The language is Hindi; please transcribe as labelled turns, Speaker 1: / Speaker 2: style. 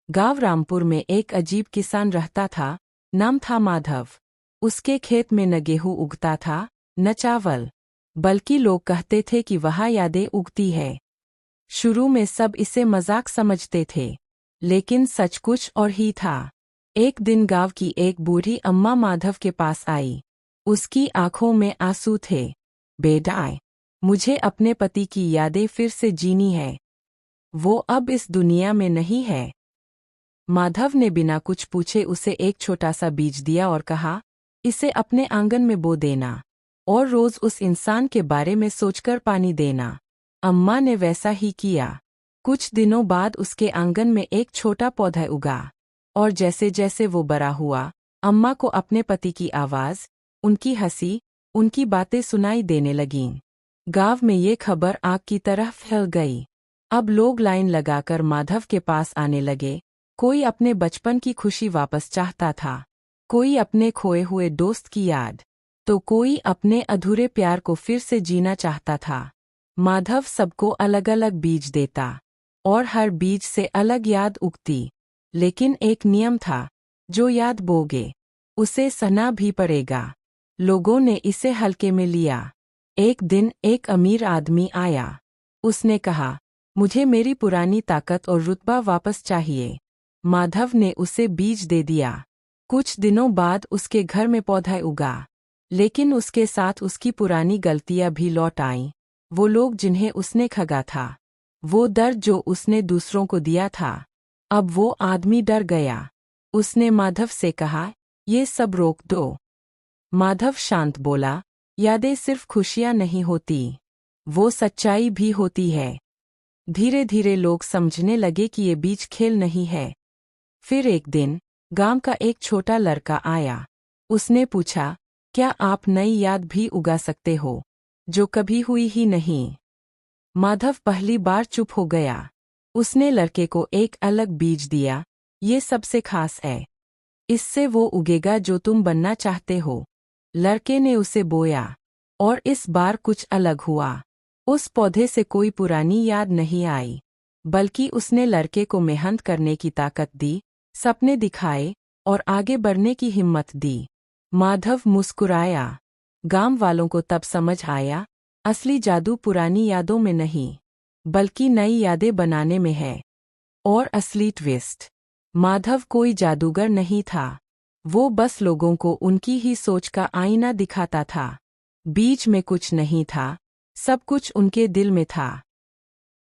Speaker 1: गांव रामपुर में एक अजीब किसान रहता था। नाम था माधव। उसके खेत में न गेहूं उगता था न चावल, बल्कि लोग कहते थे कि वहाँ यादें उगती है। शुरू में सब इसे मजाक समझते थे, लेकिन सच कुछ और ही था। एक दिन गांव की एक बूढ़ी अम्मा माधव के पास आई। उसकी आंखों में आंसू थे। बेटा, मुझे अपने पति की यादें फिर से जीनी है। वो अब इस दुनिया में नहीं है। माधव ने बिना कुछ पूछे उसे एक छोटा सा बीज दिया और कहा, इसे अपने आंगन में बो देना और रोज उस इंसान के बारे में सोचकर पानी देना। अम्मा ने वैसा ही किया। कुछ दिनों बाद उसके आंगन में एक छोटा पौधा उगा, और जैसे जैसे वो बड़ा हुआ, अम्मा को अपने पति की आवाज, उनकी हंसी, उनकी बातें सुनाई देने लगीं। गांव में ये खबर आग की तरह फैल गई। अब लोग लाइन लगाकर माधव के पास आने लगे। कोई अपने बचपन की खुशी वापस चाहता था, कोई अपने खोए हुए दोस्त की याद, तो कोई अपने अधूरे प्यार को फिर से जीना चाहता था। माधव सबको अलग अलग बीज देता, और हर बीज से अलग याद उगती। लेकिन एक नियम था, जो याद बोगे उसे सहना भी पड़ेगा। लोगों ने इसे हल्के में लिया। एक दिन एक अमीर आदमी आया। उसने कहा, मुझे मेरी पुरानी ताकत और रुतबा वापस चाहिए। माधव ने उसे बीज दे दिया। कुछ दिनों बाद उसके घर में पौधा उगा, लेकिन उसके साथ उसकी पुरानी गलतियां भी लौट आईं। वो लोग जिन्हें उसने ठगा था, वो दर्द जो उसने दूसरों को दिया था। अब वो आदमी डर गया। उसने माधव से कहा, ये सब रोक दो। माधव शांत बोला, यादें सिर्फ खुशियां नहीं होती, वो सच्चाई भी होती है। धीरे धीरे लोग समझने लगे कि ये बीज खेल नहीं है। फिर एक दिन गांव का एक छोटा लड़का आया। उसने पूछा, क्या आप नई याद भी उगा सकते हो, जो कभी हुई ही नहीं? माधव पहली बार चुप हो गया। उसने लड़के को एक अलग बीज दिया। ये सबसे खास है, इससे वो उगेगा जो तुम बनना चाहते हो। लड़के ने उसे बोया, और इस बार कुछ अलग हुआ। उस पौधे से कोई पुरानी याद नहीं आई, बल्कि उसने लड़के को मेहनत करने की ताकत दी, सपने दिखाए और आगे बढ़ने की हिम्मत दी। माधव मुस्कुराया। गांव वालों को तब समझ आया, असली जादू पुरानी यादों में नहीं, बल्कि नई यादें बनाने में है। और असली ट्विस्ट, माधव कोई जादूगर नहीं था। वो बस लोगों को उनकी ही सोच का आईना दिखाता था। बीच में कुछ नहीं था, सब कुछ उनके दिल में था।